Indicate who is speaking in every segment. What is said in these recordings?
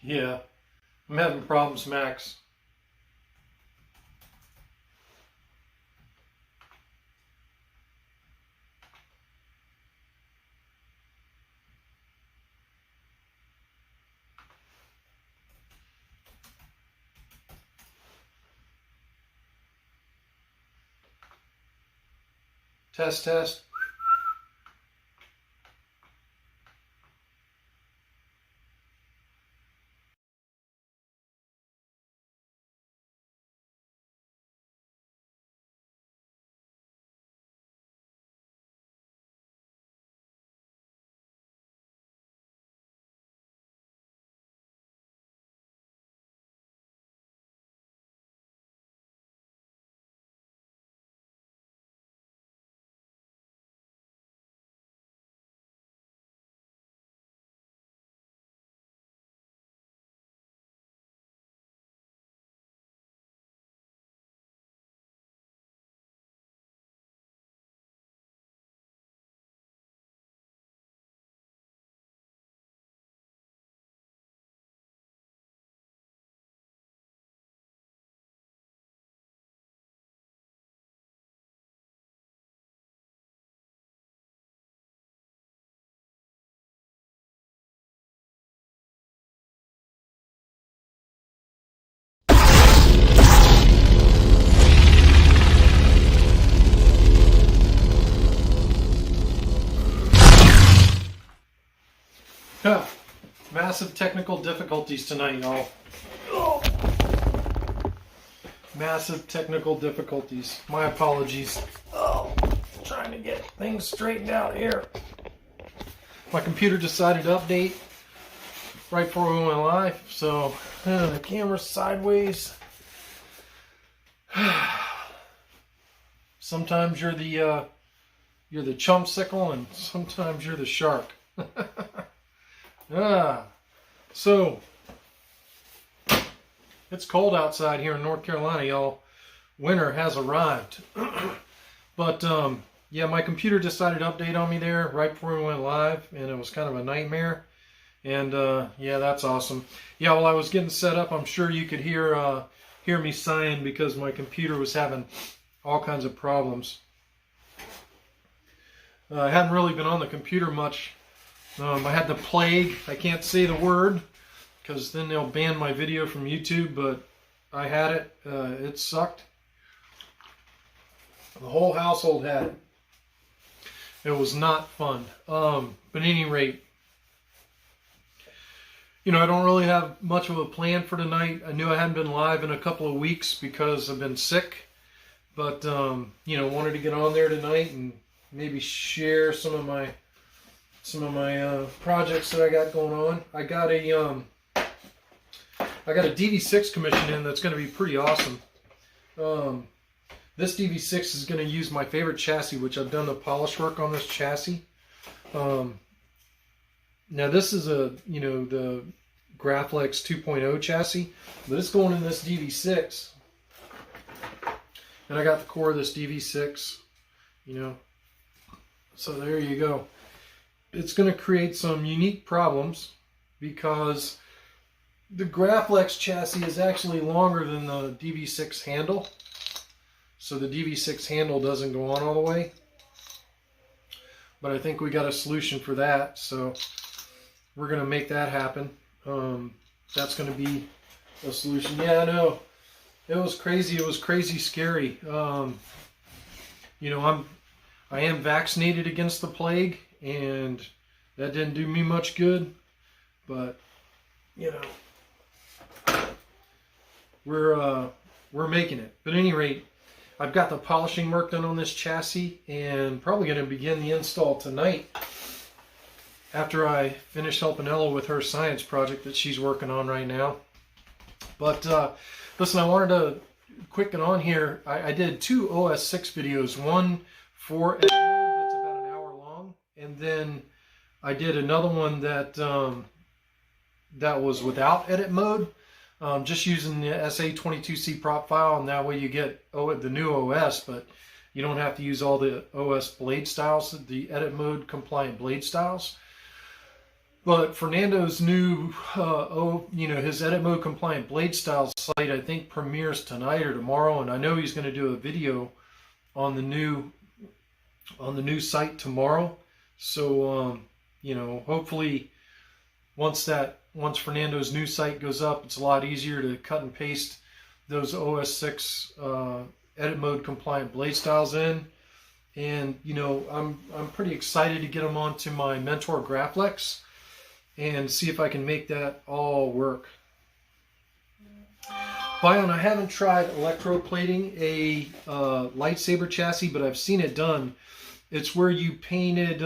Speaker 1: Yeah, I'm having problems, Max. Test, test. Huh. Massive technical difficulties tonight, y'all. Oh. Massive technical difficulties. My apologies. Oh, trying to get things straightened out here. My computer decided to update right before we went live, so the camera's sideways. Sometimes you're the chumsicle, and sometimes you're the shark. So it's cold outside here in North Carolina, y'all. Winter has arrived. But yeah, my computer decided to update on me there right before we went live, and it was kind of a nightmare. And yeah, that's awesome. Yeah, while I was getting set up, I'm sure you could hear me sighing because my computer was having all kinds of problems. I hadn't really been on the computer much. I had the plague. I can't say the word because then they'll ban my video from YouTube, but I had it. It sucked. The whole household had it. It was not fun. But at any rate, you know, I don't really have much of a plan for tonight. I knew I hadn't been live in a couple of weeks because I've been sick, but you know, wanted to get on there tonight and maybe share some of my projects that I got going on. I got a DV6 commission in that's going to be pretty awesome. This DV6 is going to use my favorite chassis, which I've done the polish work on this chassis. Now this is the Graflex 2.0 chassis, but it's going in this DV6. And I got the core of this DV6, you know. So there you go. It's going to create some unique problems because the Graflex chassis is actually longer than the DV6 handle. So the DV6 handle doesn't go on all the way. But I think we got a solution for that. So we're going to make that happen. That's going to be a solution. Yeah, I know. It was crazy. It was crazy scary. You know, I am vaccinated against the plague, and that didn't do me much good, but you know, we're making it. But at any rate, I've got the polishing work done on this chassis, and probably going to begin the install tonight after I finish helping Ella with her science project that she's working on right now. But listen, I wanted to quick get on here. I did 2 OS 6 videos, one for edit mode that's about an hour long, and then I did another one that that was without edit mode, just using the SA22C prop file, and that way you get the new OS, but you don't have to use all the OS blade styles, the edit mode compliant blade styles. But Fernando's new, his edit mode compliant blade style site, I think premieres tonight or tomorrow, and I know he's going to do a video on the new site tomorrow. So hopefully once Fernando's new site goes up, it's a lot easier to cut and paste those OS 6 edit mode compliant blade styles in. And I'm pretty excited to get them onto my Mentor Graflex and see if I can make that all work. Bion, I haven't tried electroplating a lightsaber chassis, but I've seen it done. It's where you painted.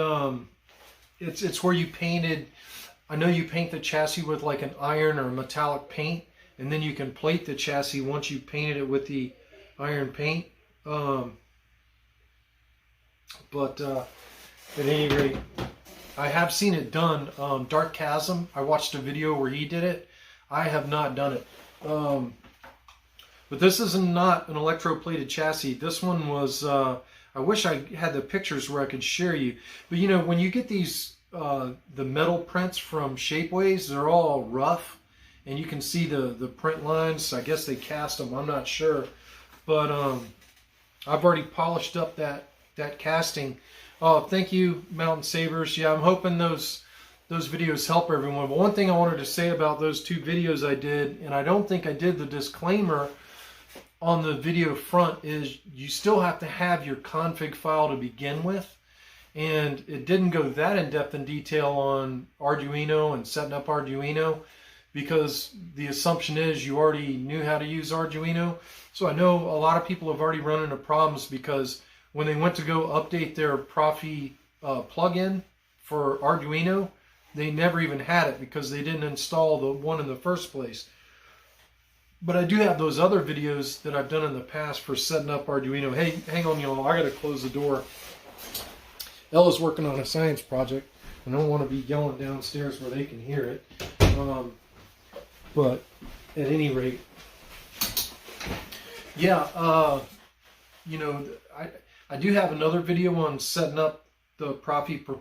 Speaker 1: It's where you painted. I know you paint the chassis with like an iron or metallic paint, and then you can plate the chassis once you painted it with the iron paint. But at any rate, I have seen it done. Dark Chasm, I watched a video where he did it. I have not done it. But this is not an electroplated chassis. This one was, I wish I had the pictures where I could share you. But when you get these, the metal prints from Shapeways, they're all rough. And you can see the print lines. I guess they cast them, I'm not sure. But I've already polished up that casting. Oh, thank you, Mountain Sabers. Yeah, I'm hoping those videos help everyone. But one thing I wanted to say about those 2 videos I did, and I don't think I did the disclaimer on the video front, is you still have to have your config file to begin with. And it didn't go that in-depth in detail on Arduino and setting up Arduino, because the assumption is you already knew how to use Arduino. So I know a lot of people have already run into problems because when they went to go update their Profi plugin for Arduino, they never even had it because they didn't install the one in the first place. But I do have those other videos that I've done in the past for setting up Arduino. Hey, hang on, y'all. I got to close the door. Ella's working on a science project, and I don't want to be yelling downstairs where they can hear it. But at any rate, yeah, I do have another video on setting up the Profi for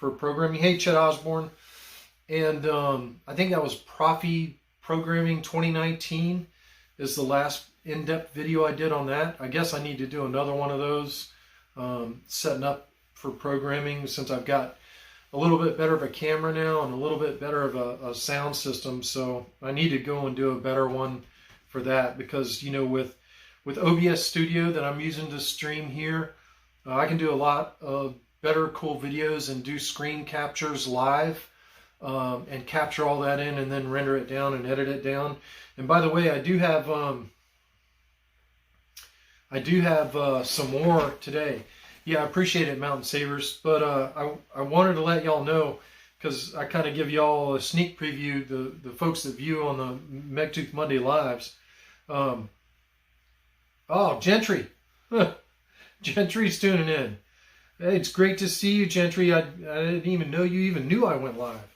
Speaker 1: programming. Hey, Chet Osborne. And I think that was Profi Programming 2019 is the last in-depth video I did on that. I guess I need to do another one of those, setting up for programming, since I've got a little bit better of a camera now and a little bit better of a sound system. So I need to go and do a better one for that, because with OBS Studio that I'm using to stream here, I can do a lot of better cool videos and do screen captures live, and capture all that in and then render it down and edit it down. And by the way, I do have some more today. Yeah, I appreciate it, Mountain Sabers. But I wanted to let y'all know, because I kind of give y'all a sneak preview, the folks that view on the Megtooth Monday Lives. Oh, Gentry. Gentry's tuning in. Hey, it's great to see you, Gentry. I didn't even know you even knew I went live.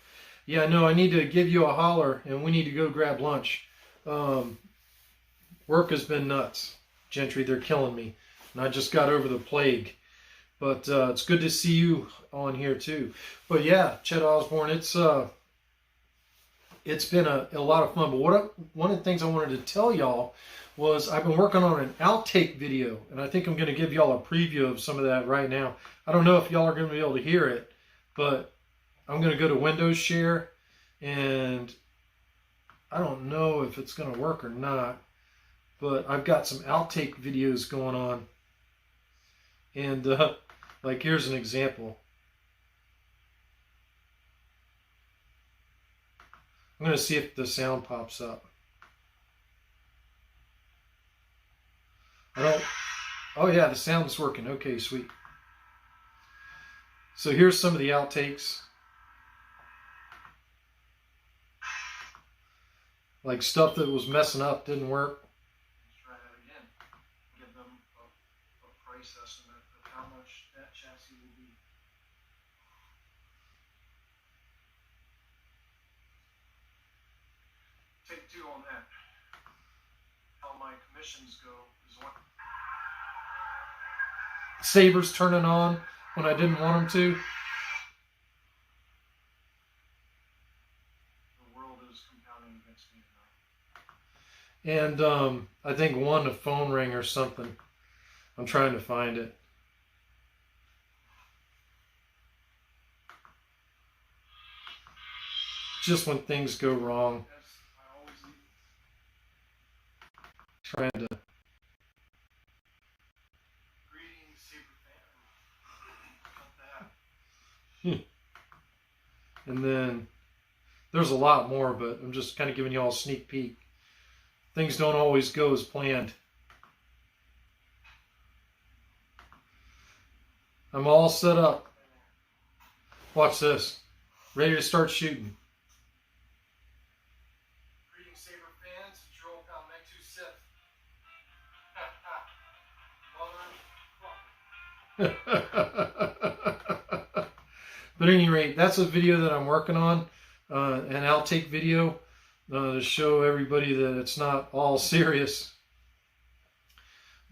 Speaker 1: Yeah, no, I need to give you a holler, and we need to go grab lunch. Work has been nuts, Gentry. They're killing me. And I just got over the plague. But it's good to see you on here, too. But yeah, Chet Osborne, it's been a lot of fun. But one of the things I wanted to tell y'all was I've been working on an outtake video, and I think I'm going to give y'all a preview of some of that right now. I don't know if y'all are going to be able to hear it, but I'm going to go to Windows Share, and I don't know if it's going to work or not, but I've got some outtake videos going on. And like, here's an example. I'm going to see if the sound pops up. Oh yeah, the sound's working. Okay, sweet. So here's some of the outtakes. Like stuff that was messing up, didn't work. Let's try that again. Give them a price estimate of how much that chassis will be. Take 2 on that. How my commissions go is one. Sabers turning on when I didn't want them to. And I think one, a phone rang or something. I'm trying to find it. Just when things go wrong. Trying to.
Speaker 2: Greetings, Saber fan.
Speaker 1: And then there's a lot more, but I'm just kind of giving you all a sneak peek. Things don't always go as planned. I'm all set up. Watch this. Ready to start shooting.
Speaker 2: Greetings, Saber fans. It's your old pal Megtooth.
Speaker 1: But at any rate, that's a video that I'm working on, an outtake video to show everybody that it's not all serious.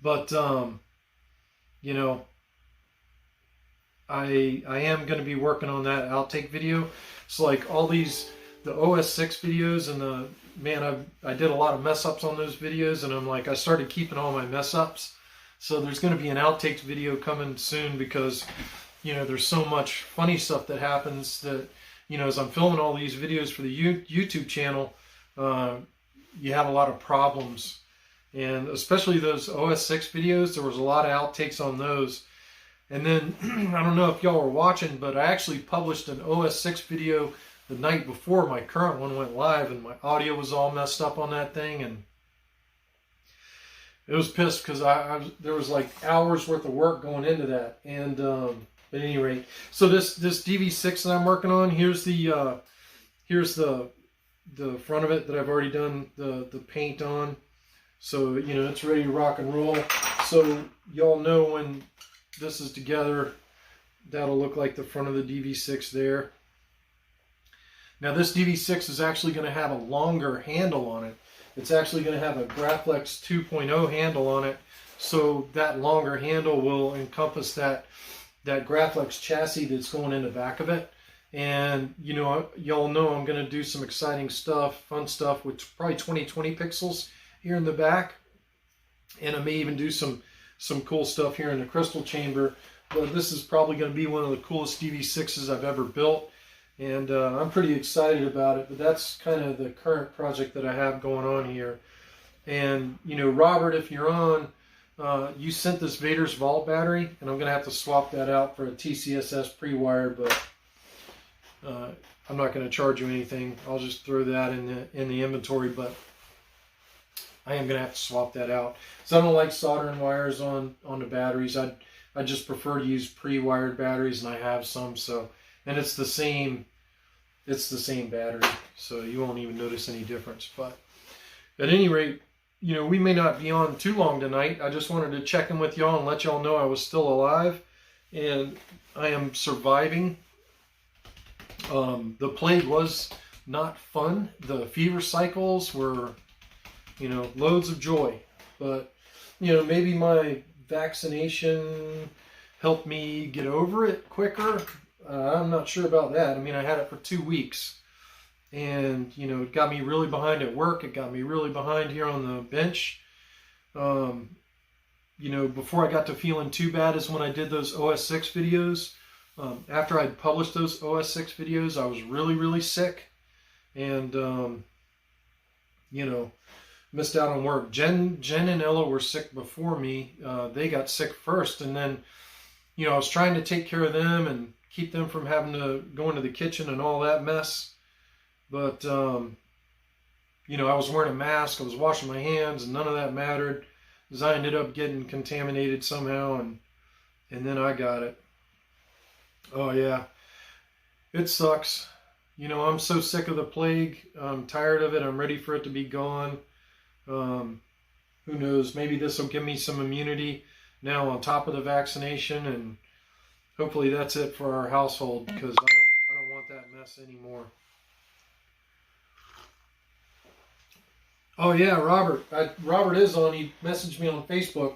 Speaker 1: But you know, I am going to be working on that outtake video. So like all these, the OS 6 videos, and the man, I did a lot of mess ups on those videos, and I'm like, I started keeping all my mess ups. So there's going to be an outtakes video coming soon, because you know, there's so much funny stuff that happens that, you know, as I'm filming all these videos for the YouTube channel, you have a lot of problems. And especially those OS 6 videos, there was a lot of outtakes on those. And then, I don't know if y'all were watching, but I actually published an OS 6 video the night before my current one went live, and my audio was all messed up on that thing, and it was pissed because there was like hours worth of work going into that. And at any rate, so this DV6 that I'm working on, here's the front of it that I've already done the paint on. So, you know, it's ready to rock and roll. So y'all know when this is together, that'll look like the front of the DV6 there. Now this DV6 is actually going to have a longer handle on it. It's actually going to have a Graflex 2.0 handle on it. So that longer handle will encompass that Graflex chassis that's going in the back of it. And, you know, y'all know I'm going to do some exciting stuff, fun stuff, with probably 2020 pixels here in the back. And I may even do some cool stuff here in the crystal chamber. But this is probably going to be one of the coolest DV6s I've ever built. And I'm pretty excited about it. But that's kind of the current project that I have going on here. And, you know, Robert, if you're on, you sent this Vader's Vault battery, and I'm going to have to swap that out for a TCSS pre-wired, but I'm not going to charge you anything. I'll just throw that in the inventory, but I am going to have to swap that out. So I don't like soldering wires on the batteries. I just prefer to use pre-wired batteries, and I have some. So, and it's the same battery, so you won't even notice any difference. But at any rate, you know, we may not be on too long tonight. I just wanted to check in with y'all and let y'all know I was still alive, and I am surviving. The plague was not fun. The fever cycles were, you know, loads of joy. But, you know, maybe my vaccination helped me get over it quicker. I'm not sure about that. I mean, I had it for 2 weeks. And, you know, it got me really behind at work. It got me really behind here on the bench. You know, before I got to feeling too bad is when I did those OS 6 videos. After I'd published those OS 6 videos, I was really, really sick. And, you know, missed out on work. Jen and Ella were sick before me. They got sick first. And then, you know, I was trying to take care of them and keep them from having to go into the kitchen and all that mess. But, you know, I was wearing a mask, I was washing my hands, and none of that mattered, because I ended up getting contaminated somehow, and then I got it. Oh, yeah. It sucks. You know, I'm so sick of the plague. I'm tired of it. I'm ready for it to be gone. Who knows? Maybe this will give me some immunity now on top of the vaccination, and hopefully that's it for our household, because I don't want that mess anymore. Oh yeah, Robert. Robert is on. He messaged me on Facebook.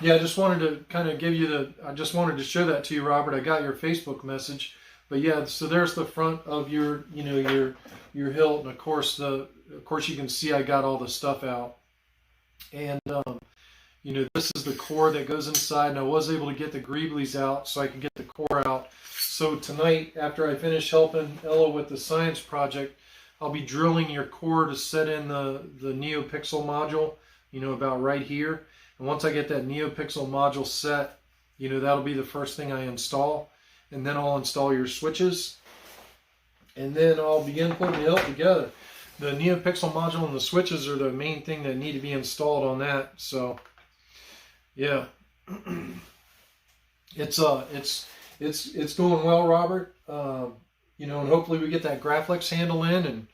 Speaker 1: Yeah, I just wanted to kind of give you I just wanted to show that to you, Robert. I got your Facebook message. But yeah, so there's the front of your, you know, your hilt, and of course you can see I got all the stuff out, and you know, this is the core that goes inside, and I was able to get the greeblies out so I could get the core out. So tonight, after I finish helping Ella with the science project, I'll be drilling your core to set in the NeoPixel module, you know, about right here. And once I get that NeoPixel module set, you know, that'll be the first thing I install. And then I'll install your switches. And then I'll begin putting the hilt together. The NeoPixel module and the switches are the main thing that need to be installed on that. So, yeah. It's going well, Robert. You know, and hopefully we get that Graflex handle in,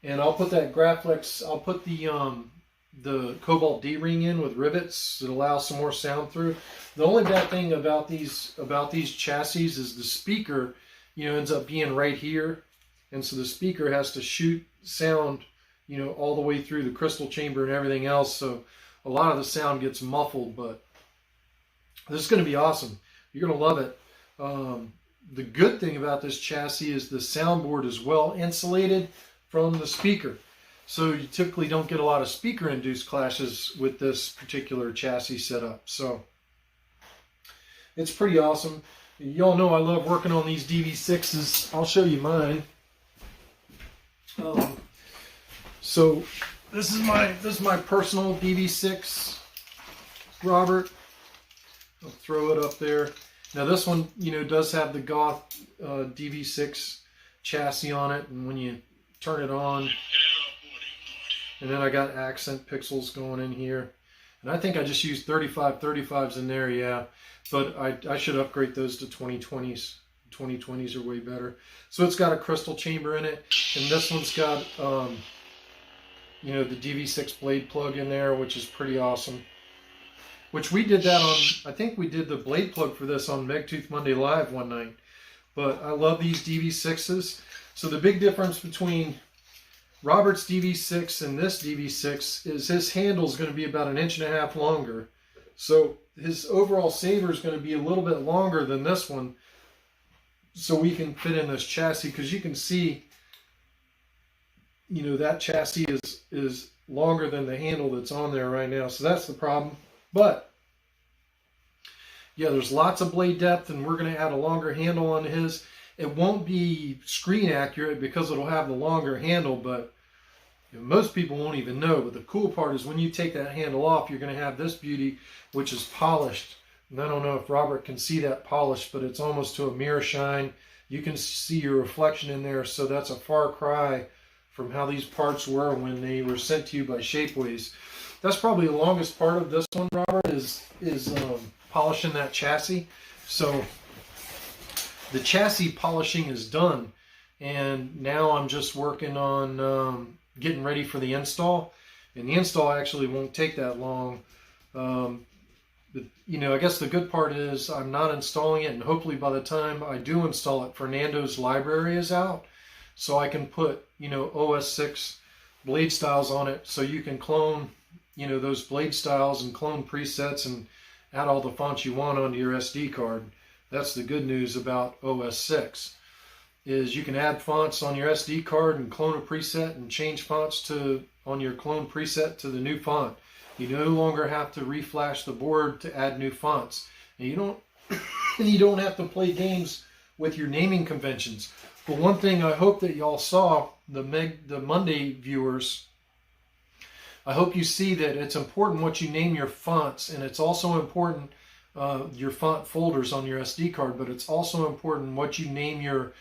Speaker 1: and I'll put that Graflex. I'll put the Cobalt D-ring in with rivets that allow some more sound through. The only bad thing about these chassis is the speaker, you know, ends up being right here, and so the speaker has to shoot sound, you know, all the way through the crystal chamber and everything else. So a lot of the sound gets muffled, but this is going to be awesome. You're going to love it. The good thing about this chassis is the soundboard is well insulated from the speaker. So you typically don't get a lot of speaker-induced clashes with this particular chassis setup. So it's pretty awesome. Y'all know I love working on these DV6s. I'll show you mine. So this is my personal DV6, Robert. I'll throw it up there. Now this one, you know, does have the Goth DV6 chassis on it, and when you turn it on, and then I got accent pixels going in here, and I think I just used 3535s in there, yeah, but I should upgrade those to 2020s. 2020s are way better. So it's got a crystal chamber in it, and this one's got, you know, the DV6 blade plug in there, which is pretty awesome. Which we did that on, I think we did the blade plug for this on Megtooth Monday Live one night. But I love these DV6s. So the big difference between Robert's DV6 and this DV6 is his handle is going to be about 1.5 inches longer. So his overall saber is going to be a little bit longer than this one. So we can fit in this chassis, because you can see, you know, that chassis is longer than the handle that's on there right now. So that's the problem. But yeah, there's lots of blade depth, and we're going to add a longer handle on his. It won't be screen accurate because it'll have the longer handle, but you know, most people won't even know. But the cool part is when you take that handle off, you're going to have this beauty, which is polished. And I don't know if Robert can see that polish, but it's almost to a mirror shine. You can see your reflection in there, so that's a far cry from how these parts were when they were sent to you by Shapeways. That's probably the longest part of this one, Robert, is polishing that chassis. So the chassis polishing is done, and now I'm just working on getting ready for the install. And the install actually won't take that long. But, you know, I guess the good part is I'm not installing it, and hopefully by the time I do install it, Fernando's library is out, so I can put, you know, OS 6 blade styles on it, so you can clone, you know, those blade styles and clone presets and add all the fonts you want onto your SD card. That's the good news about OS 6, is you can add fonts on your SD card and clone a preset and change fonts on your clone preset to the new font. You no longer have to reflash the board to add new fonts. And you don't have to play games with your naming conventions. But one thing I hope that y'all saw, the Monday viewers, I hope you see that it's important what you name your fonts, and it's also important your font folders on your SD card, but it's also important what you name your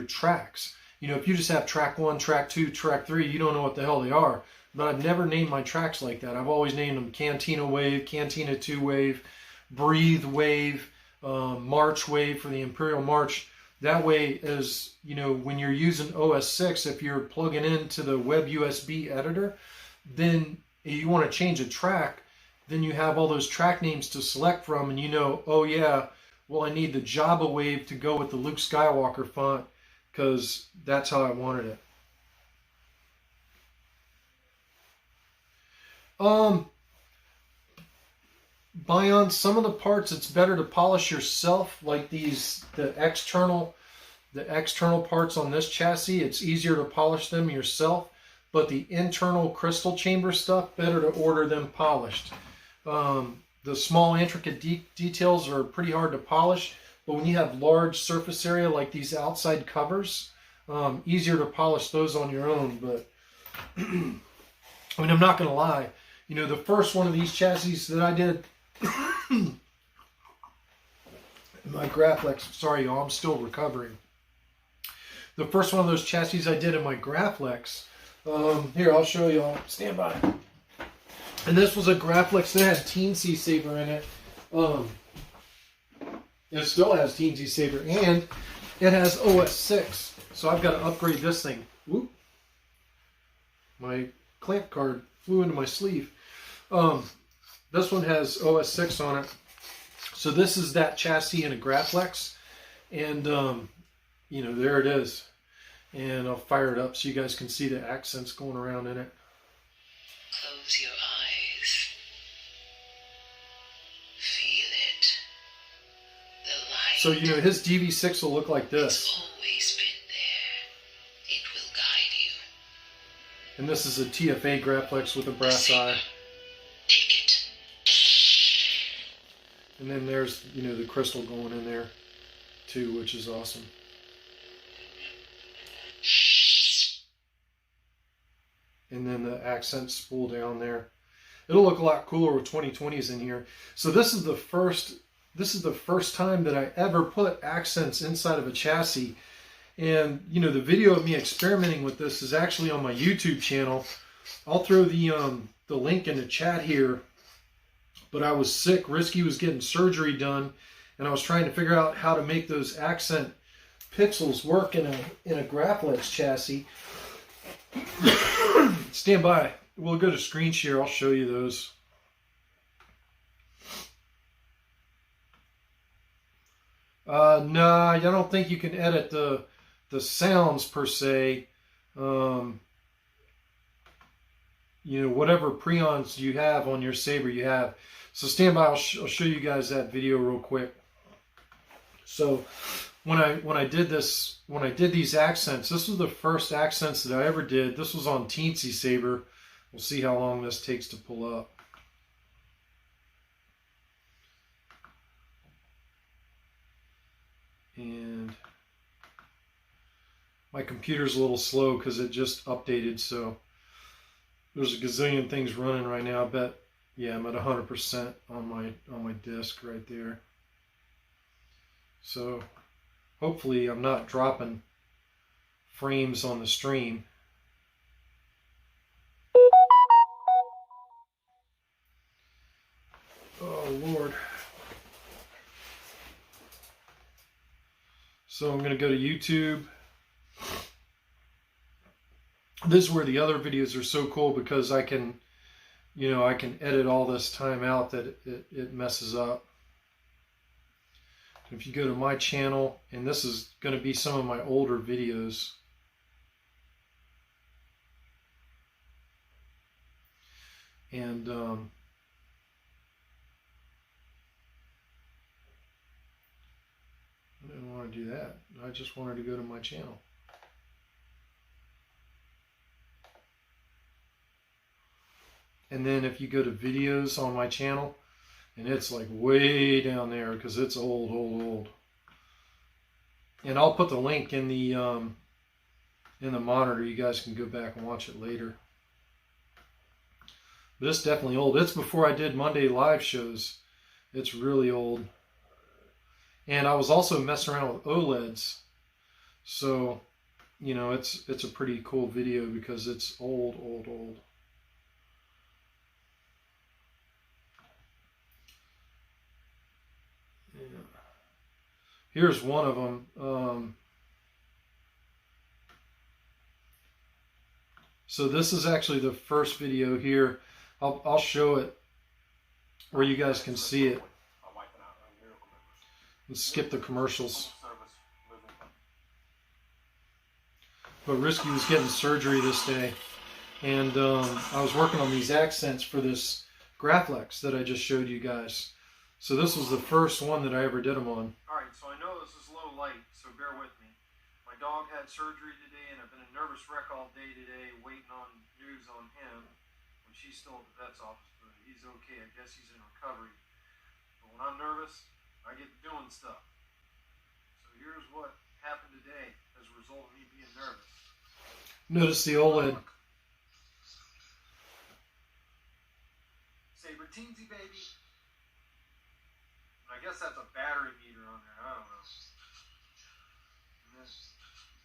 Speaker 1: tracks. You know, if you just have track 1, track 2, track 3, you don't know what the hell they are. But I've never named my tracks like that. I've always named them Cantina Wave, Cantina 2 Wave, Breathe Wave, March Wave for the Imperial March. That way, as you know, when you're using OS 6, if you're plugging into the web USB editor, then you want to change a track, then you have all those track names to select from, and you know, oh yeah, well, I need the Jabba Wave to go with the Luke Skywalker font, because that's how I wanted it. Bion, some of the parts it's better to polish yourself, like the external The external parts on this chassis, it's easier to polish them yourself, but the internal crystal chamber stuff, better to order them polished. The small intricate details are pretty hard to polish, but when you have large surface area like these outside covers, easier to polish those on your own. But I mean, I'm not going to lie. You know, the first one of these chassis that I did, my Graflex, sorry y'all, I'm still recovering. The first one of those chassis I did in my Graflex, here, I'll show y'all, stand by. And this was a Graflex that had Teensy Saber in it. It still has Teensy Saber, and it has OS 6. So I've got to upgrade this thing. Whoop. My clamp card flew into my sleeve. This one has OS 6 on it. So this is that chassis in a Graflex. And, you know, there it is. And I'll fire it up so you guys can see the accents going around in it.
Speaker 3: Close your eyes. Feel it. The light.
Speaker 1: So, you know, his DV6 will look like this.
Speaker 3: It's always been there. It will guide you.
Speaker 1: And this is a TFA Graflex with a brass eye.
Speaker 3: Take it.
Speaker 1: And then there's, you know, the crystal going in there too, which is awesome. And then the accent spool down there. It'll look a lot cooler with 2020s in here. So this is the first time that I ever put accents inside of a chassis. And you know, the video of me experimenting with this is actually on my YouTube channel. I'll throw the link in the chat here. But I was sick. Risky was getting surgery done, and I was trying to figure out how to make those accent pixels work in a Graflex chassis. Stand by. We'll go to screen share. I'll show you those. No, I don't think you can edit the sounds per se. You know, whatever preons you have on your Saber, you have. So stand by. I'll show you guys that video real quick. So when I did these accents, this was the first accents that I ever did. This was on Teensy Saber. We'll see how long this takes to pull up. And my computer's a little slow because it just updated, so there's a gazillion things running right now. I bet, yeah, I'm at 100% on my disk right there. So hopefully I'm not dropping frames on the stream. Oh Lord. So I'm going to go to YouTube. This is where the other videos are so cool because I can, you know, I can edit all this time out that it messes up. If you go to my channel, and this is going to be some of my older videos. And I didn't want to do that. I just wanted to go to my channel. And then if you go to videos on my channel, and it's like way down there because it's old. And I'll put the link in the monitor. You guys can go back and watch it later. But it's definitely old. It's before I did Monday live shows. It's really old. And I was also messing around with OLEDs. So, you know, it's a pretty cool video because it's old. Yeah. Here's one of them. So this is actually the first video here. I'll show it where you guys can see it. And skip the commercials. But Risky was getting surgery this day, and I was working on these accents for this Graflex that I just showed you guys. So this was the first one that I ever did them on.
Speaker 2: Alright, so I know this is low light, so bear with me. My dog had surgery today, and I've been a nervous wreck all day today, waiting on news on him, which he's still at the vet's office, but he's okay. I guess he's in recovery. But when I'm nervous, I get to doing stuff. So here's what happened today as a result of me being nervous.
Speaker 1: Notice the OLED.
Speaker 2: Saber teensy baby. I guess that's a battery meter on there. I don't know. And this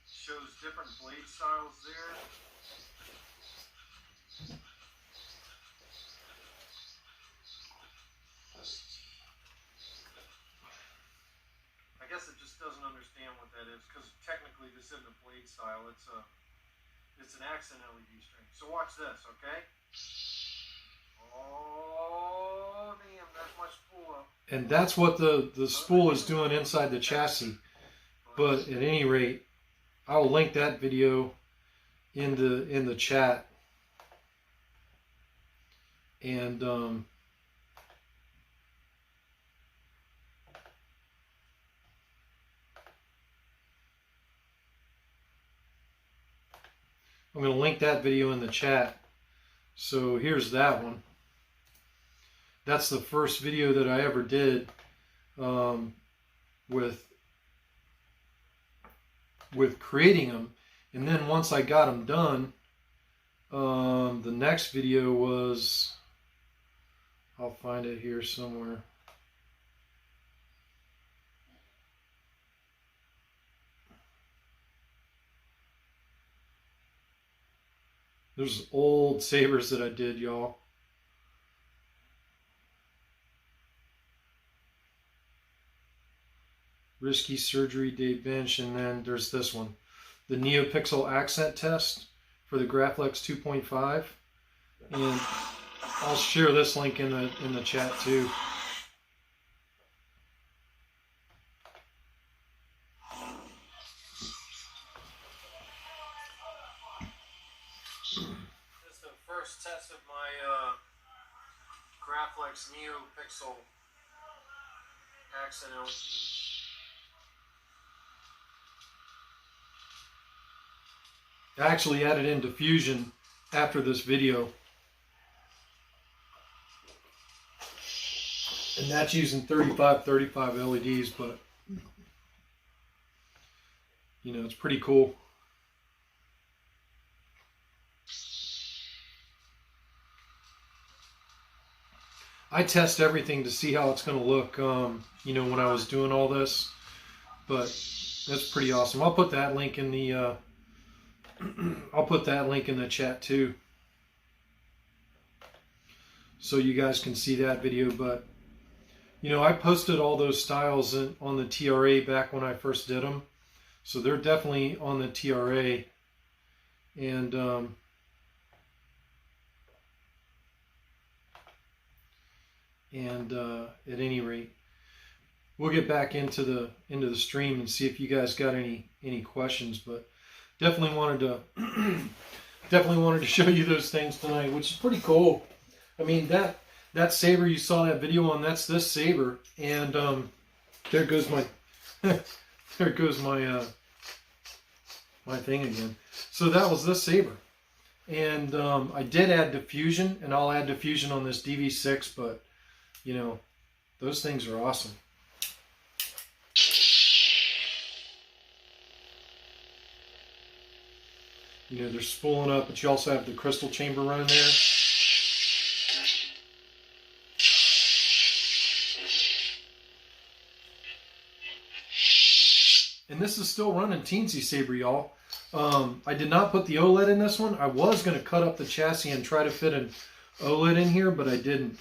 Speaker 2: shows different blade styles there. I guess it just doesn't understand what that is because technically this isn't a blade style. It's an accent LED string. So watch this, okay? Oh, damn, that's my spool up.
Speaker 1: And that's what the spool is doing inside the chassis. But at any rate, I'll link that video in the chat. And I'm going to link that video in the chat. So here's that one. That's the first video that I ever did with creating them. And then once I got them done, the next video was, I'll find it here somewhere. There's old Sabers that I did, y'all. Risky Surgery, Dave Bench, and then there's this one. The NeoPixel Accent Test for the Graflex 2.5. And I'll share this link in the chat too.
Speaker 2: This is the first test of my Graflex NeoPixel accent LED.
Speaker 1: I actually added in diffusion after this video. And that's using 3535 LEDs, but you know, it's pretty cool. I test everything to see how it's going to look, you know, when I was doing all this, but that's pretty awesome. I'll put that link in the I'll put that link in the chat too, so you guys can see that video. But you know, I posted all those styles on the TRA back when I first did them, so they're definitely on the TRA. And at any rate, we'll get back into the stream and see if you guys got any questions. But definitely wanted to show you those things tonight, which is pretty cool. I mean, that Saber you saw that video on, that's this Saber, and there goes my there goes my my thing again. So that was this Saber, and I did add diffusion, and I'll add diffusion on this DV6. But you know, those things are awesome. You know, they're spooling up, but you also have the crystal chamber running there. And this is still running Teensy Saber, y'all. I did not put the OLED in this one. I was going to cut up the chassis and try to fit an OLED in here, but I didn't.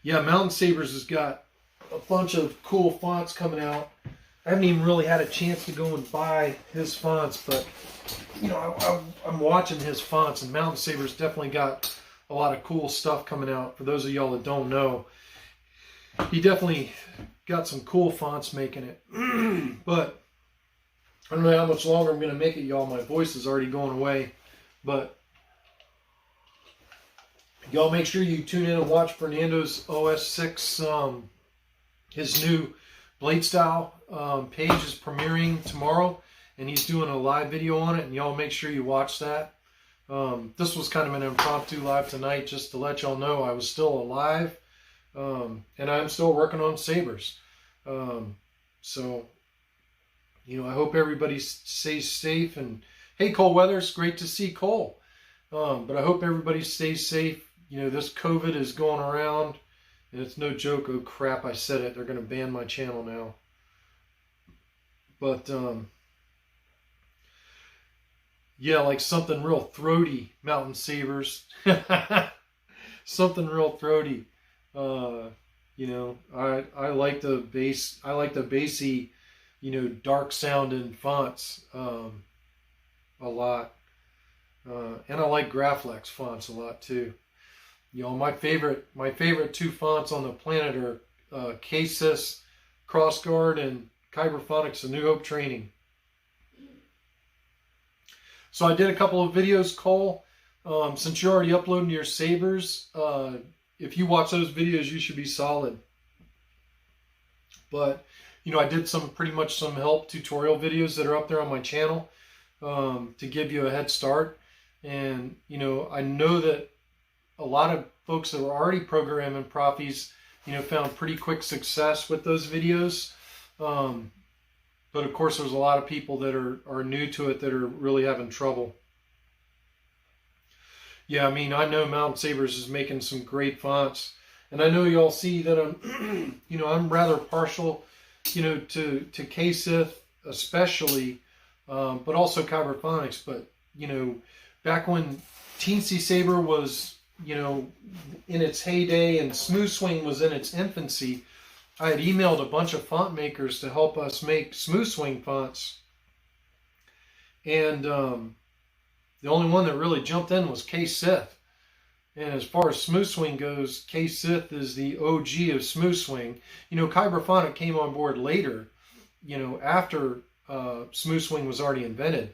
Speaker 1: Yeah, Mountain Sabers has got a bunch of cool fonts coming out. I haven't even really had a chance to go and buy his fonts, but you know, I'm watching his fonts, and Mountain Sabers definitely got a lot of cool stuff coming out. For those of y'all that don't know, he definitely got some cool fonts making it. But I don't know how much longer I'm going to make it, y'all. My voice is already going away. But y'all make sure you tune in and watch Fernando's OS 6, his new blade style page is premiering tomorrow, and he's doing a live video on it, and y'all make sure you watch that. This was kind of an impromptu live tonight, just to let y'all know I was still alive, and I'm still working on Sabers. So, you know, I hope everybody stays safe. And hey, Cole Weathers, great to see Cole. But I hope everybody stays safe. You know, this COVID is going around, and it's no joke. Oh crap, I said it. They're going to ban my channel now. But yeah, like something real throaty, Mountain Sabers. Something real throaty. You know, I like the bass. I like the bassy, you know, dark sounding fonts a lot, and I like Graflex fonts a lot too. You know, my favorite two fonts on the planet are KSYS, Crossguard, and Kyberphonics, A New Hope Training. So I did a couple of videos, Cole. Since you're already uploading your Sabers, if you watch those videos, you should be solid. But, you know, I did pretty much some help tutorial videos that are up there on my channel to give you a head start. And, you know, I know that a lot of folks that were already programming Profies, you know, found pretty quick success with those videos. But of course, there's a lot of people that are new to it that are really having trouble. Yeah, I mean, I know Mountain Sabers is making some great fonts, and I know y'all see that I'm, you know, I'm rather partial, you know, to KSYS especially, but also Kyberphonics. But you know, back when Teensy Saber was, you know, in its heyday and Smooth Swing was in its infancy, I had emailed a bunch of font makers to help us make Smooth Swing fonts, and the only one that really jumped in was KSYS. And as far as Smooth Swing goes, KSYS is the OG of Smooth Swing. You know, Kyberphonic came on board later, you know, after Smooth Swing was already invented.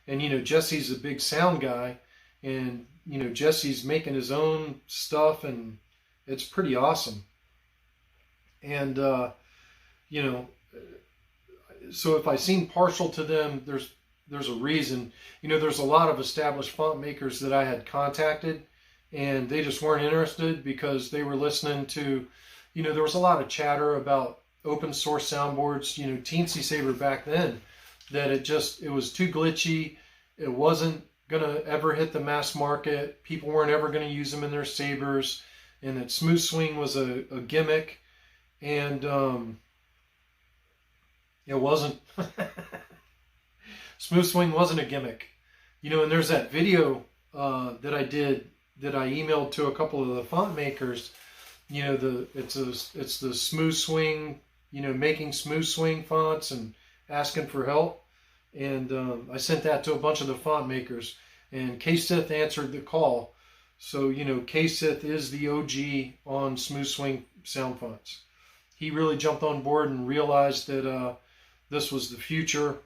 Speaker 1: And, you know, Jesse's a big sound guy, and, you know, Jesse's making his own stuff, and it's pretty awesome. And, you know, so if I seem partial to them, there's a reason. You know, there's a lot of established font makers that I had contacted, and they just weren't interested because they were listening to, you know, there was a lot of chatter about open source soundboards, you know, Teensy Saber back then, that it was too glitchy. It wasn't going to ever hit the mass market. People weren't ever going to use them in their Sabers, and that Smooth Swing was a gimmick, and it wasn't. Smooth Swing wasn't a gimmick. You know, and there's that video that I did that I emailed to a couple of the font makers. You know, it's the Smooth Swing, you know, making Smooth Swing fonts and asking for help. And I sent that to a bunch of the font makers, and KSYS answered the call. So, you know, KSYS is the OG on Smooth Swing sound fonts. He really jumped on board and realized that this was the future.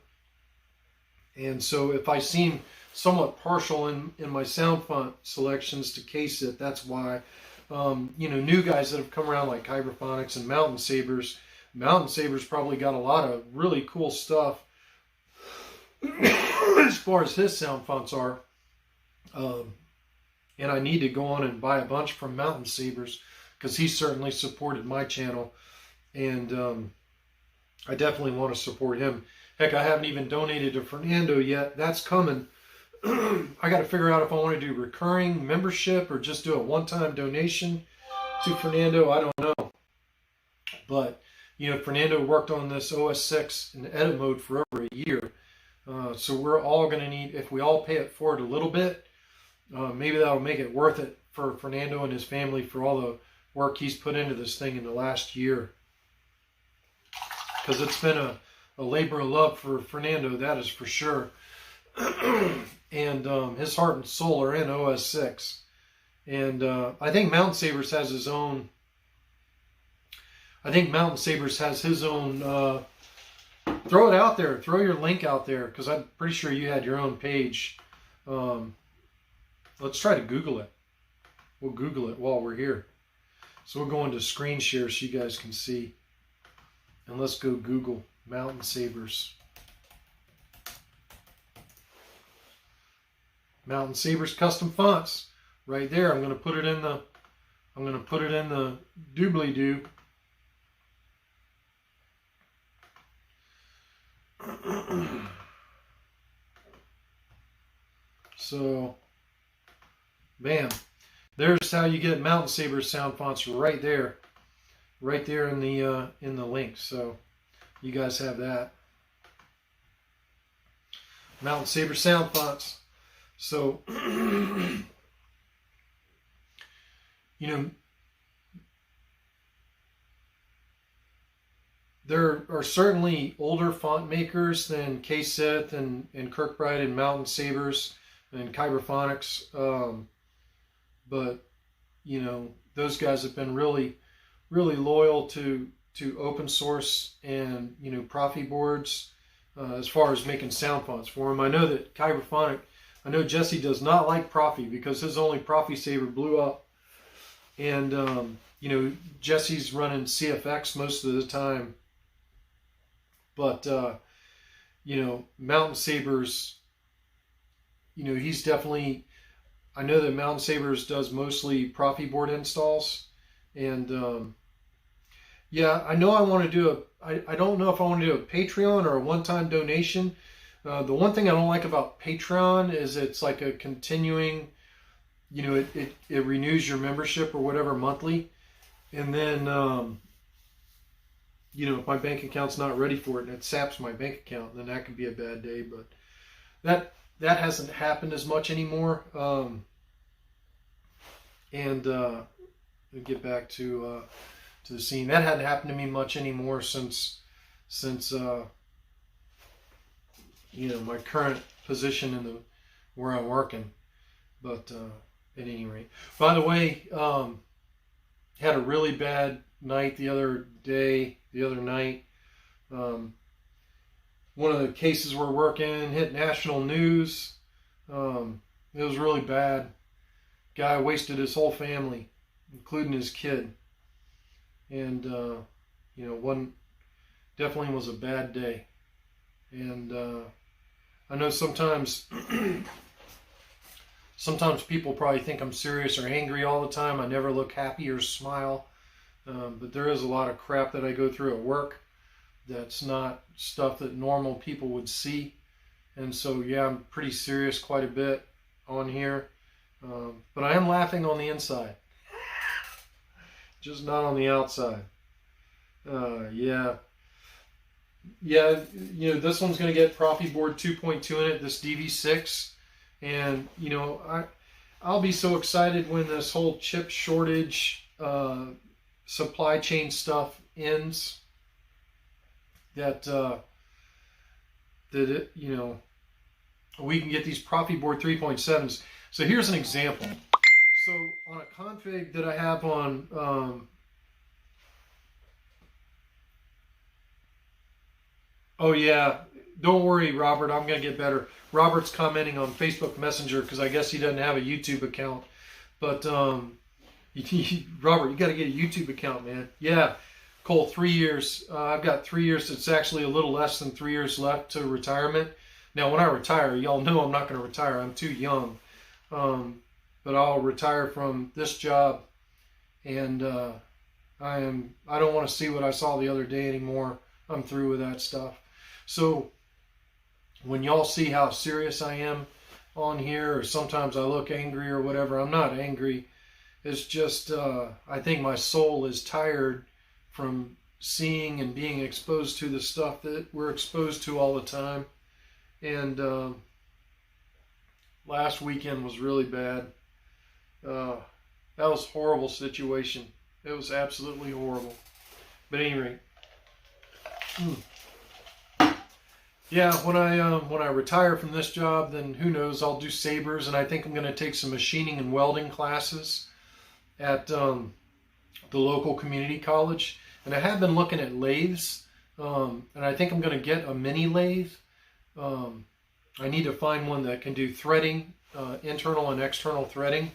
Speaker 1: And so if I seem somewhat partial in my sound font selections to KSYS, that's why. You know, new guys that have come around like Kyberphonics and Mountain Sabers. Mountain Sabers probably got a lot of really cool stuff as far as his sound fonts are. And I need to go on and buy a bunch from Mountain Sabers because he certainly supported my channel. And I definitely want to support him. Heck, I haven't even donated to Fernando yet. That's coming. I got to figure out if I want to do recurring membership or just do a one-time donation to Fernando. I don't know. But, you know, Fernando worked on this OS 6 in edit mode for over a year. So we're all going to need, if we all pay it forward a little bit, maybe that'll make it worth it for Fernando and his family for all the work he's put into this thing in the last year. Because it's been a labor of love for Fernando, that is for sure. And his heart and soul are in OS 6. And I think Mountain Sabers has his own. I think Mountain Sabers has his own. Throw it out there. Throw your link out there, because I'm pretty sure you had your own page. Let's try to Google it. We'll Google it while we're here. So we'll go into screen share so you guys can see. And let's go Google. Mountain Sabers. Mountain Sabers custom fonts right there. I'm going to put it in the doobly-doo. So, bam. There's how you get Mountain Sabers sound fonts right there in the link. So, you guys have that. Mountain Sabers sound fonts. So, you know, there are certainly older font makers than K-Sith and Kirkbride and Mountain Sabers and Kyberphonics, but you know, those guys have been really loyal to open source and, you know, Profi boards as far as making sound fonts for them. I know that I know Jesse does not like Profi because his only Profi Saber blew up, and you know, Jesse's running CFX most of the time. But, you know, Mountain Sabers, you know, he's definitely, I know that Mountain Sabers does mostly Profi board installs. And, yeah, I know I want to do I don't know if I want to do a Patreon or a one-time donation. The one thing I don't like about Patreon is it's like a continuing, you know, it renews your membership or whatever monthly. And then, you know, if my bank account's not ready for it and it saps my bank account, then that could be a bad day. But that hasn't happened as much anymore. And we'll get back to the scene. That hadn't happened to me much anymore since you know, my current position in where I'm working. But at any rate, by the way, had a really bad night the other night. One of the cases we're working hit national news. It was really bad. Guy wasted his whole family, including his kid. And, you know, definitely was a bad day. And I know sometimes people probably think I'm serious or angry all the time. I never look happy or smile. But there is a lot of crap that I go through at work that's not stuff that normal people would see. And so, yeah, I'm pretty serious quite a bit on here. But I am laughing on the inside. Just not on the outside. Yeah. Yeah, you know, this one's going to get Profi Board 2.2 in it, this DV6. And, you know, I'll be so excited when this whole chip shortage supply chain stuff ends that it, you know, we can get these Profi Board 3.7s. So here's an example. So on a config that I have on oh yeah, don't worry, Robert, I'm going to get better. Robert's commenting on Facebook Messenger because I guess he doesn't have a YouTube account. But Robert, you got to get a YouTube account, man. Yeah, Cole, 3 years. I've got 3 years. It's actually a little less than 3 years left to retirement. Now, when I retire, y'all know I'm not going to retire. I'm too young. But I'll retire from this job, and I don't want to see what I saw the other day anymore. I'm through with that stuff. So when y'all see how serious I am on here, or sometimes I look angry or whatever, I'm not angry. It's just I think my soul is tired from seeing and being exposed to the stuff that we're exposed to all the time. And last weekend was really bad. That was a horrible situation. It was absolutely horrible. But anyway, yeah, when I retire from this job, then who knows, I'll do Sabers, and I think I'm going to take some machining and welding classes at the local community college. And I have been looking at lathes, and I think I'm going to get a mini lathe. I need to find one that can do threading, internal and external threading.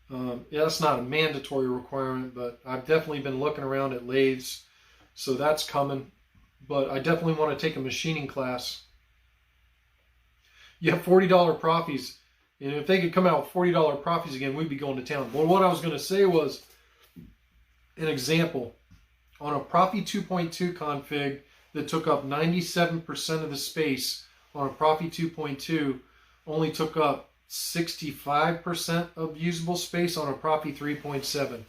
Speaker 1: Yeah, that's not a mandatory requirement, but I've definitely been looking around at lathes So that's coming. But I definitely want to take a machining class. You have $40 profits. And if they could come out with $40 profits again, we'd be going to town. Well, what I was going to say was an example. On a Profi 2.2 config that took up 97% of the space on a Profi 2.2, only took up 65% of usable space on a Profi 3.7.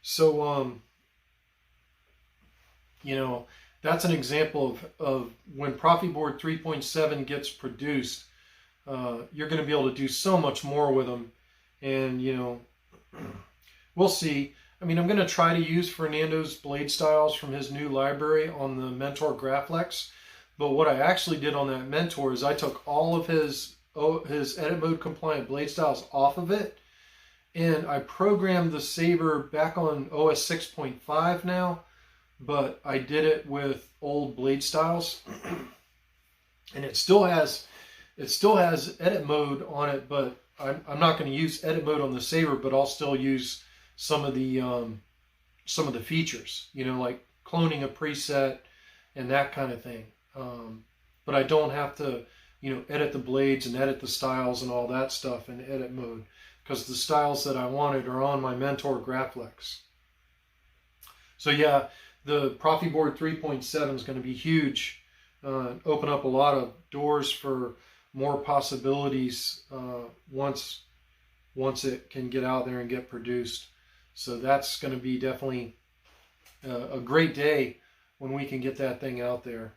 Speaker 1: So, you know, that's an example of when Profi board 3.7 gets produced, you're going to be able to do so much more with them. And, you know, we'll see. I mean, I'm going to try to use Fernando's blade styles from his new library on the Mentor Graflex. But what I actually did on that Mentor is I took all of his edit mode compliant blade styles off of it. And I programmed the Saber back on OS 6.5 now. But I did it with old blade styles. And it still has edit mode on it, but I'm not going to use edit mode on the Saber, but I'll still use some of the features, you know, like cloning a preset and that kind of thing. But I don't have to, you know, edit the blades and edit the styles and all that stuff in edit mode, because the styles that I wanted are on my Mentor Graflex. So yeah, the Profi board 3.7 is going to be huge. Open up a lot of doors for more possibilities once it can get out there and get produced. So that's going to be definitely a great day when we can get that thing out there.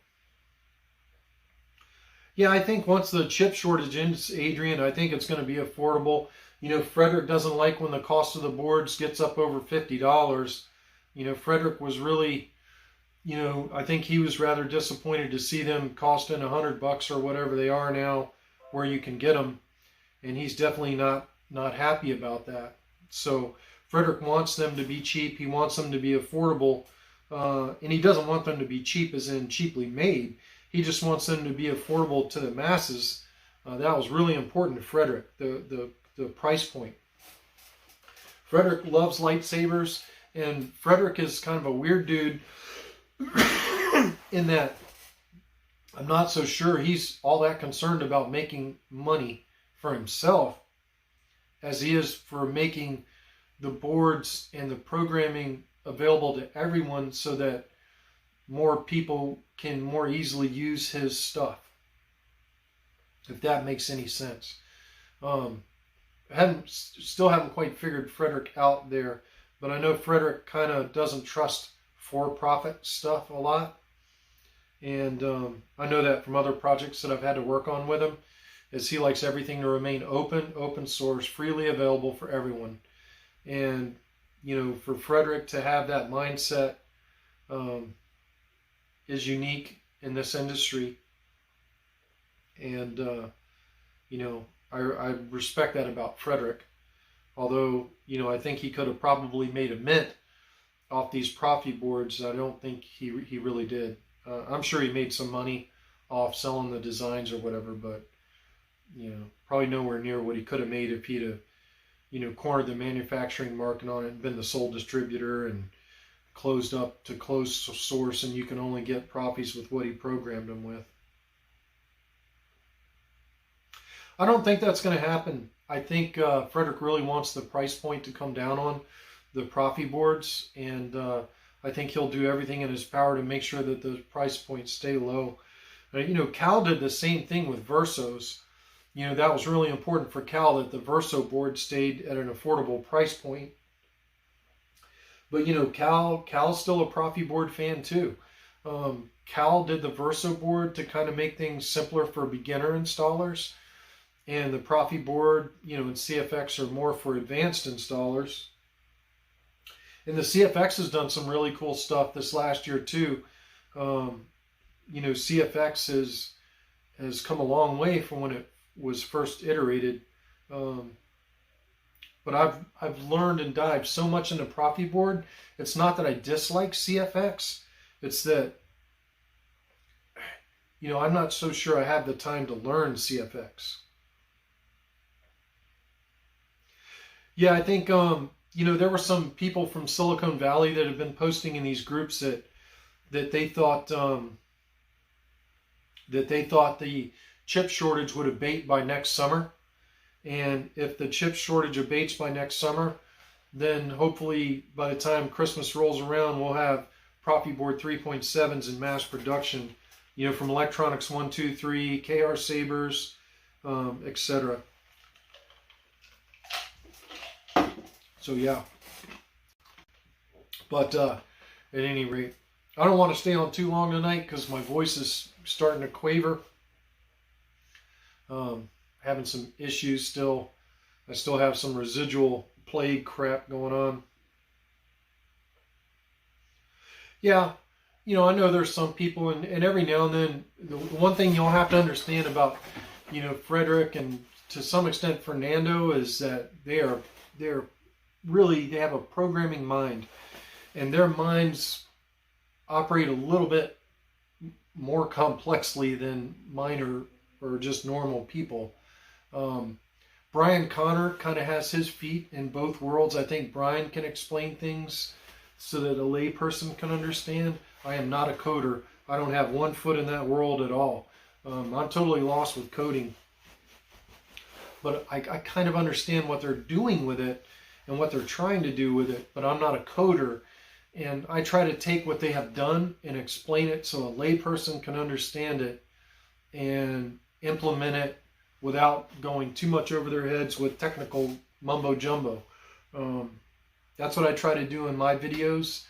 Speaker 1: Yeah, I think once the chip shortage ends, Adrian, I think it's going to be affordable. You know, Frederick doesn't like when the cost of the boards gets up over $50. You know, Frederick was really, you know, I think he was rather disappointed to see them costing $100 or whatever they are now, where you can get them, and he's definitely not happy about that. So Frederick wants them to be cheap. He wants them to be affordable, and he doesn't want them to be cheap as in cheaply made. He just wants them to be affordable to the masses. That was really important to Frederick, the price point. Frederick loves lightsabers, and Frederick is kind of a weird dude in that I'm not so sure he's all that concerned about making money for himself as he is for making the boards and the programming available to everyone so that more people can more easily use his stuff, if that makes any sense. Still haven't quite figured Frederick out there, but I know Frederick kind of doesn't trust for-profit stuff a lot. And I know that from other projects that I've had to work on with him, is he likes everything to remain open source, freely available for everyone. And, you know, for Frederick to have that mindset is unique in this industry. And, you know, I respect that about Frederick. Although, you know, I think he could have probably made a mint off these Profi boards. I don't think he really did. I'm sure he made some money off selling the designs or whatever, but, you know, probably nowhere near what he could have made if he'd have, you know, cornered the manufacturing market on it and been the sole distributor and closed up to closed source, and you can only get Profis with what he programmed them with. I don't think that's going to happen. I think Frederick really wants the price point to come down on the Profi boards, and I think he'll do everything in his power to make sure that the price points stay low. You know, Cal did the same thing with Versos. You know, that was really important for Cal that the Verso board stayed at an affordable price point. But, you know, Cal's still a Profi board fan too. Cal did the Verso board to kind of make things simpler for beginner installers. And the Profi board, you know, and CFX are more for advanced installers. And the CFX has done some really cool stuff this last year too. You know, CFX has come a long way from when it was first iterated. But I've learned and dived so much into Profi board. It's not that I dislike CFX. It's that, you know, I'm not so sure I have the time to learn CFX. Yeah, I think, you know, there were some people from Silicon Valley that have been posting in these groups that that they thought the chip shortage would abate by next summer. And if the chip shortage abates by next summer, then hopefully by the time Christmas rolls around, we'll have Prophy Board 3.7s in mass production, you know, from Electronics 123, KR Sabers, etc. So yeah. But at any rate, I don't want to stay on too long tonight because my voice is starting to quaver. Having some issues still. I still have some residual plague crap going on. Yeah, you know, I know there's some people, and every now and then, the one thing you'll have to understand about, you know, Frederick and to some extent Fernando is that they're really, they have a programming mind, and their minds operate a little bit more complexly than mine or just normal people. Brian Connor kind of has his feet in both worlds. I think Brian can explain things so that a layperson can understand. I am not a coder. I don't have one foot in that world at all. I'm totally lost with coding. But I kind of understand what they're doing with it and what they're trying to do with it, but I'm not a coder. And I try to take what they have done and explain it so a layperson can understand it and implement it without going too much over their heads with technical mumbo jumbo. That's what I try to do in my videos,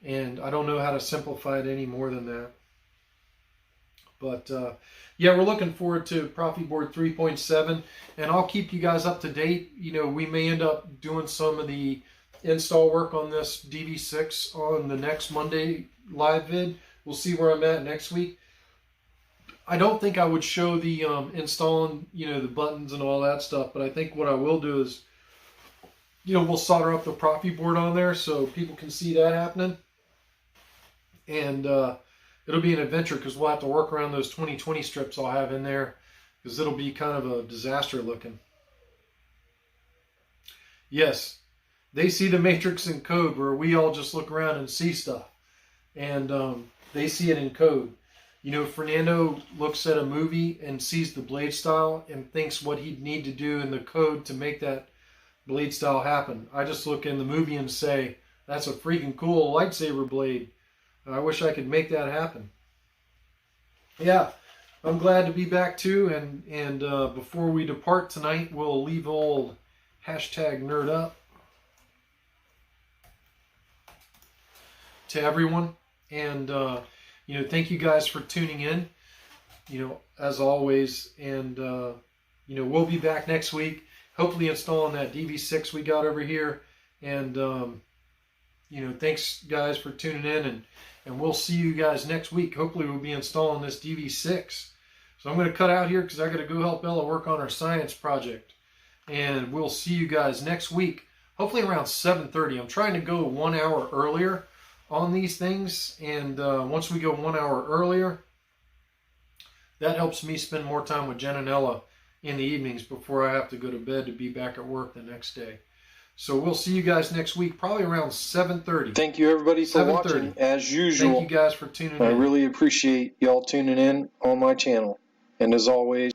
Speaker 1: and I don't know how to simplify it any more than that. But yeah, we're looking forward to Prophy Board 3.7, and I'll keep you guys up to date. You know, we may end up doing some of the install work on this DV6 on the next Monday live vid. We'll see where I'm at next week. I don't think I would show the installing, you know, the buttons and all that stuff, but I think what I will do is, you know, we'll solder up the Prophy board on there so people can see that happening. And it'll be an adventure because we'll have to work around those 2020 strips I'll have in there because it'll be kind of a disaster looking. Yes, they see the matrix in code where we all just look around and see stuff. And they see it in code. You know, Fernando looks at a movie and sees the blade style and thinks what he'd need to do in the code to make that blade style happen. I just look in the movie and say, that's a freaking cool lightsaber blade. I wish I could make that happen. Yeah, I'm glad to be back too. And before we depart tonight, we'll leave old #NerdUp to everyone. And you know, thank you guys for tuning in, you know, as always. And, you know, we'll be back next week, hopefully installing that DV6 we got over here. And, you know, thanks guys for tuning in, and we'll see you guys next week. Hopefully we'll be installing this DV6. So I'm going to cut out here because I got to go help Ella work on our science project. And we'll see you guys next week, hopefully around 7:30. I'm trying to go 1 hour earlier on these things, and once we go 1 hour earlier, that helps me spend more time with Jen and Ella in the evenings before I have to go to bed to be back at work the next day. So we'll see you guys next week, probably around 7:30.
Speaker 4: Thank you everybody for watching, as usual.
Speaker 1: Thank you guys for tuning in.
Speaker 4: I really appreciate y'all tuning in on my channel. And as always,